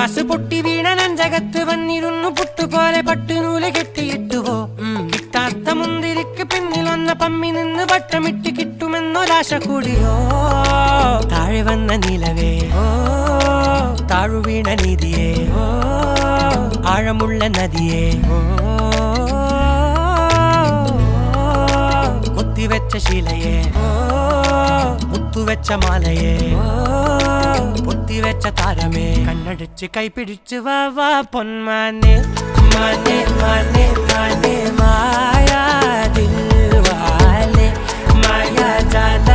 glass പൊട്ടി വീണ നെഞ്ചകത്ത് വന്നിരുന്നു പുട്ടുപോലെ പട്ടുനൂല് കെട്ടിയിട്ടുവോ കിട്ടാത്ത മുന്തിരിക്ക് പിന്നിൽ വന്ന പമ്മി നിന്ന് വട്ടമിട്ട് കിട്ടുമെന്നൊരാശ കൂടിയോ താഴെ വന്ന നിലവേ താഴു വീണ നിധിയേ ആഴമുള്ള നദിയേ കൊത്തിവെച്ച ശിലയേ മുത്തുവെച്ച മാലയേ പൊത്തിവെച്ച താരമേ കണ്ണടിച്ച് കൈപിടിച്ച് വാ വാ പൊന്മാനെ മാനെ മാനെ മാനെ മായാ ദിൽവാലെ മായാ ജാന